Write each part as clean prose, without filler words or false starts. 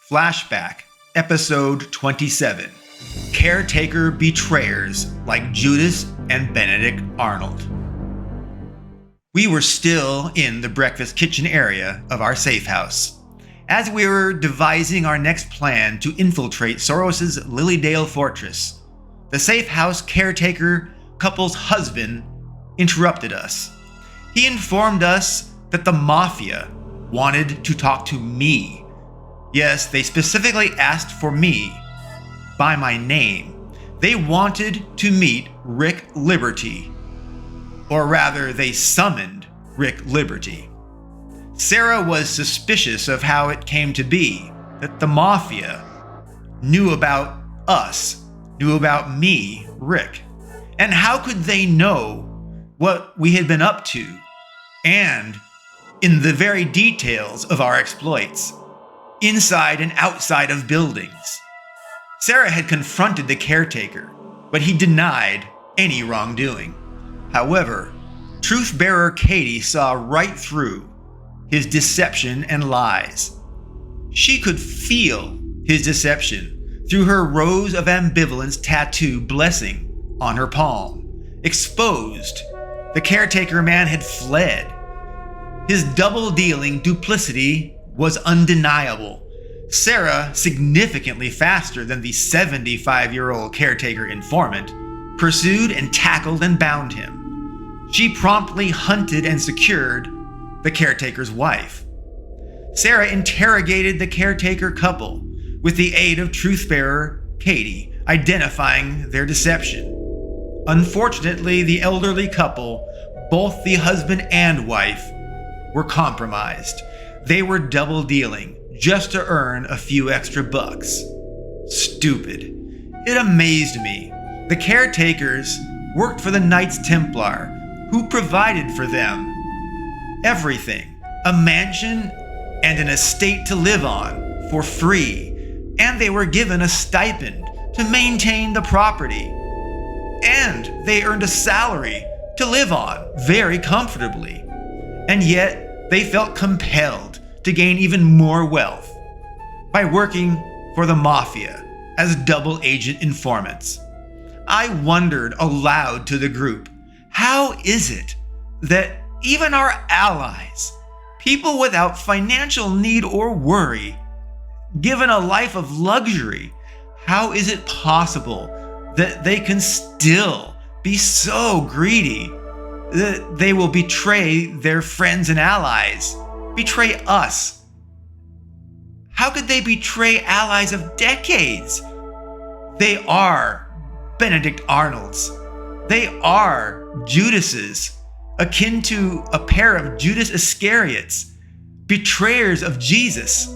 Flashback, Episode 27. Caretaker Betrayers like Judas and Benedict Arnold. We were still in the breakfast kitchen area of our safe house, as we were devising our next plan to infiltrate Soros's Lilydale fortress. The safe house caretaker couple's husband interrupted us. He informed us that the Mafia wanted to talk to me. Yes, they specifically asked for me by my name. They wanted to meet Rick Liberty. Or rather, they summoned Rick Liberty. Sarah was suspicious of how it came to be that the Mafia knew about us, knew about me, Rick. And how could they know what we had been up to, and in the very details of our exploits, inside and outside of buildings? Sarah had confronted the caretaker, but he denied any wrongdoing. However, truth-bearer Katie saw right through his deception and lies. She could feel his deception through her rose of ambivalence tattoo blessing on her palm. Exposed, the caretaker man had fled. His double-dealing duplicity was undeniable. Sarah, significantly faster than the 75-year-old caretaker informant, pursued and tackled and bound him. She promptly hunted and secured the caretaker's wife. Sarah interrogated the caretaker couple with the aid of truth-bearer Katie, identifying their deception. Unfortunately, the elderly couple, both the husband and wife, were compromised. They were double-dealing just to earn a few extra bucks. Stupid. It amazed me. The caretakers worked for the Knights Templar, who provided for them everything: a mansion and an estate to live on for free, and they were given a stipend to maintain the property, and they earned a salary to live on very comfortably. And yet, they felt compelled to gain even more wealth by working for the Mafia as double agent informants. I wondered aloud to the group, how is it that even our allies, people without financial need or worry, given a life of luxury, how is it possible that they can still be so greedy that they will betray their friends and allies, betray us? How could they betray allies of decades? They are Benedict Arnolds. They are Judases, akin to a pair of Judas Iscariots, betrayers of Jesus.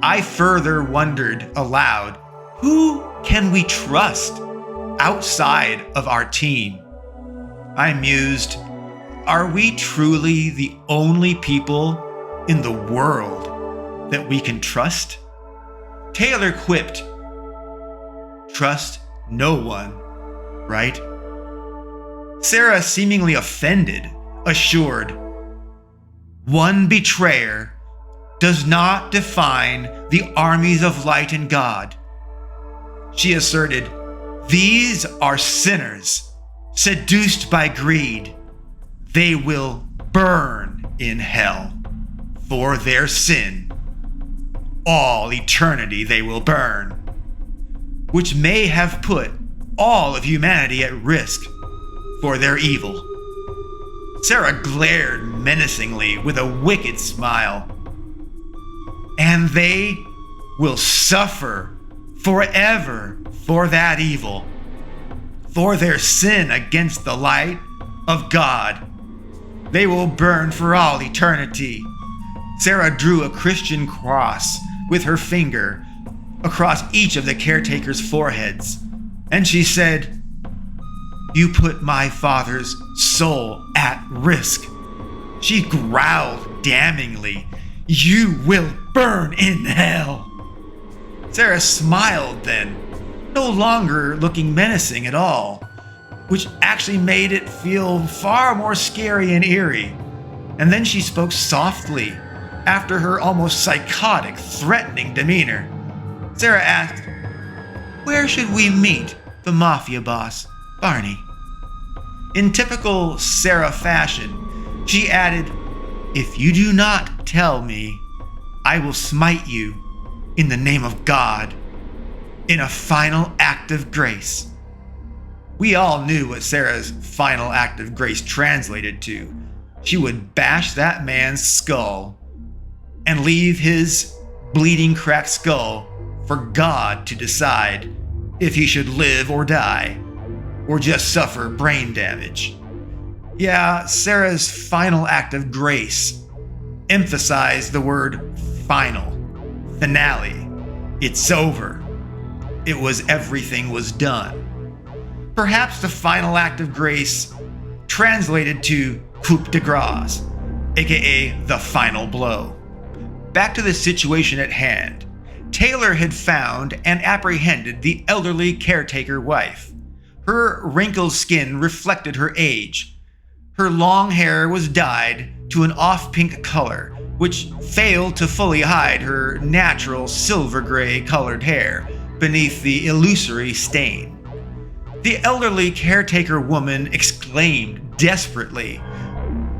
I further wondered aloud, who can we trust outside of our team? I mused, are we truly the only people in the world that we can trust? Taylor quipped, trust no one, right? Sarah, seemingly offended, assured, one betrayer does not define the armies of light and God. She asserted, these are sinners, seduced by greed. They will burn in hell for their sin. All eternity they will burn, which may have put all of humanity at risk for their evil. Sarah glared menacingly with a wicked smile. And they will suffer forever for that evil, for their sin against the light of God. They will burn for all eternity. Sarah drew a Christian cross with her finger across each of the caretaker's foreheads, and she said, you put my father's soul at risk. She growled damningly, you will burn in hell. Sarah smiled then, no longer looking menacing at all, which actually made it feel far more scary and eerie. And then she spoke softly, After her almost psychotic, threatening demeanor, Sarah asked, "Where should we meet the mafia boss, Barney?" In typical Sarah fashion, she added, "If you do not tell me, I will smite you in the name of God in a final act of grace." We all knew what Sarah's final act of grace translated to. She would bash that man's skull and leave his bleeding, cracked skull for God to decide if he should live or die, or just suffer brain damage. Yeah, Sarah's final act of grace emphasized the word final, finale. It's over. It was everything was done. Perhaps the final act of grace translated to coup de grace, aka the final blow. Back to the situation at hand. Taylor had found and apprehended the elderly caretaker wife. Her wrinkled skin reflected her age. Her long hair was dyed to an off-pink color, which failed to fully hide her natural silver-gray colored hair beneath the illusory stain. The elderly caretaker woman exclaimed desperately,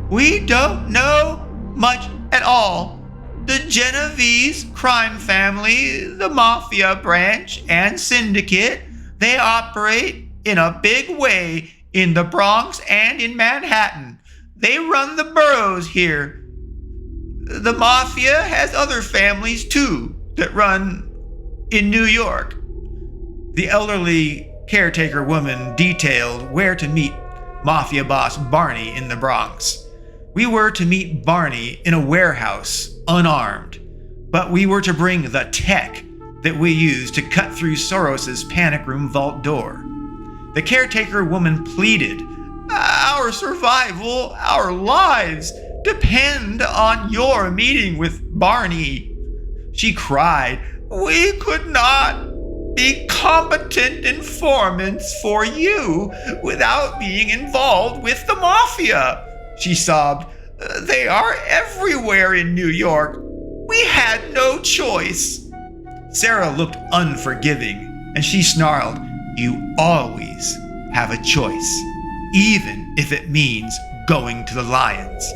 "We don't know much at all. The Genovese crime family, the mafia branch and syndicate, they operate in a big way in the Bronx and in Manhattan. They run the boroughs here. The mafia has other families too that run in New York." The elderly caretaker woman detailed where to meet mafia boss Barney in the Bronx. We were to meet Barney in a warehouse, unarmed, but we were to bring the tech that we used to cut through Soros's panic room vault door. The caretaker woman pleaded, "Our survival, our lives depend on your meeting with Barney." She cried, "We could not be competent informants for you without being involved with the mafia." She sobbed, "They are everywhere in New York. We had no choice." Sarah looked unforgiving, and she snarled, "You always have a choice, even if it means going to the lions."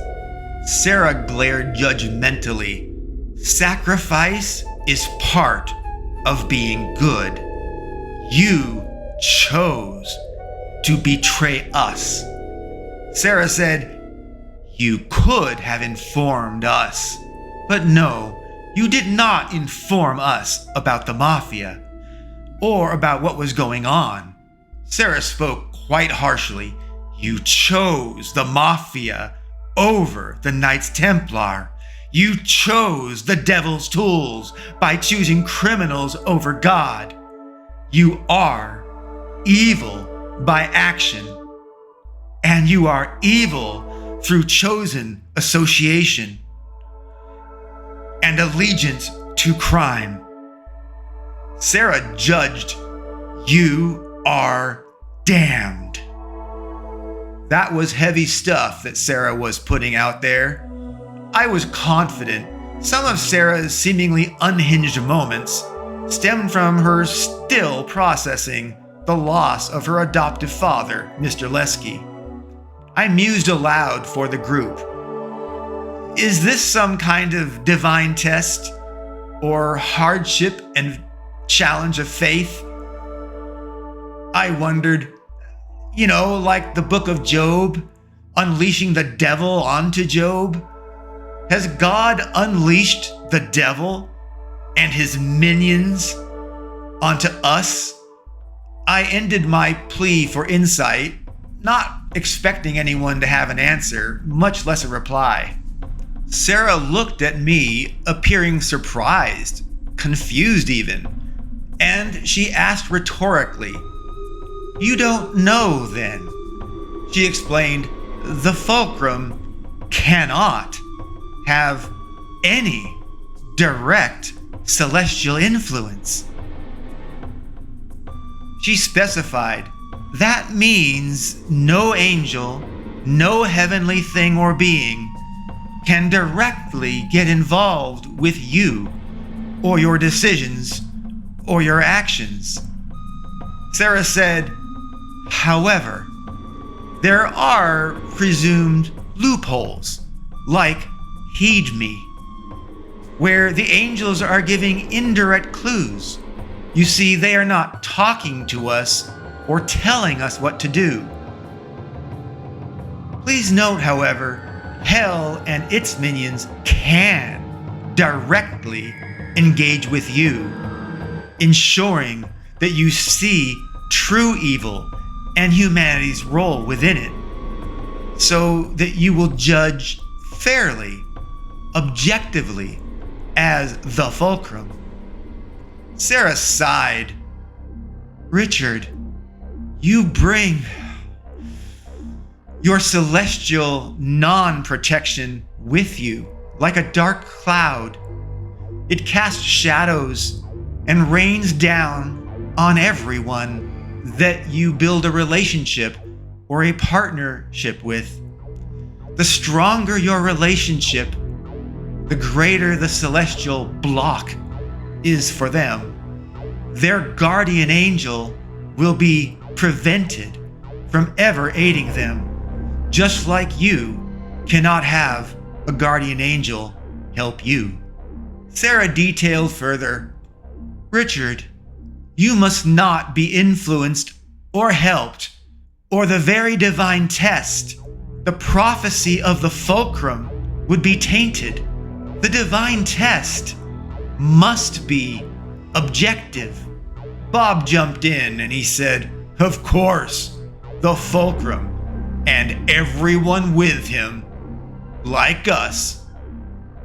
Sarah glared judgmentally. "Sacrifice is part of being good. You chose to betray us." Sarah said, "You could have informed us, but no, you did not inform us about the mafia or about what was going on." Sarah spoke quite harshly. "You chose the mafia over the Knights Templar. You chose the devil's tools by choosing criminals over God. You are evil by action, and you are evil through chosen association and allegiance to crime." Sarah judged, "You are damned." That was heavy stuff that Sarah was putting out there. I was confident some of Sarah's seemingly unhinged moments stemmed from her still processing the loss of her adoptive father, Mr. Lesky. I mused aloud for the group. Is this some kind of divine test or hardship and challenge of faith? I wondered, like the book of Job, unleashing the devil onto Job. Has God unleashed the devil and his minions onto us? I ended my plea for insight, not expecting anyone to have an answer, much less a reply. Sarah looked at me, appearing surprised, confused even, and she asked rhetorically, "You don't know then?" She explained, "The fulcrum cannot have any direct celestial influence." She specified, "That means no angel, no heavenly thing or being can directly get involved with you or your decisions or your actions. Sarah said, however, there are presumed loopholes, like heed me, where the angels are giving indirect clues. You see, they are not talking to us or telling us what to do. Please note, however, hell and its minions can directly engage with you, ensuring that you see true evil and humanity's role within it, so that you will judge fairly, objectively, as the fulcrum. Sarah sighed. Richard, you bring your celestial non-protection with you like a dark cloud. It casts shadows and rains down on everyone that you build a relationship or a partnership with. The stronger your relationship, the greater the celestial block is for them. Their guardian angel will be prevented from ever aiding them, just like you cannot have a guardian angel help you. Sarah detailed further, Richard, you must not be influenced or helped, or the very divine test, the prophecy of the fulcrum, would be tainted. The divine test must be objective. Bob jumped in and he said, of course, the fulcrum and everyone with him, like us,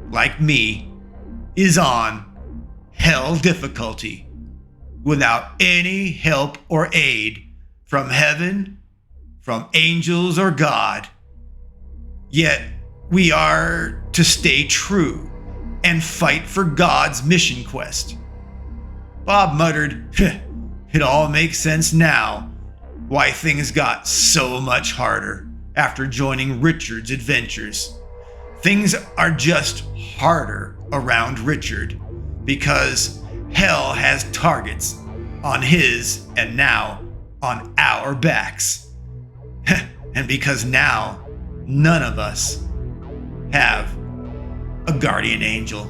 like me, is on hell difficulty, without any help or aid from heaven, from angels or God. Yet we are to stay true and fight for God's mission quest. Bob muttered, it all makes sense now why things got so much harder after joining Richard's adventures. Things are just harder around Richard because hell has targets on his and now on our backs. And because now none of us have a guardian angel.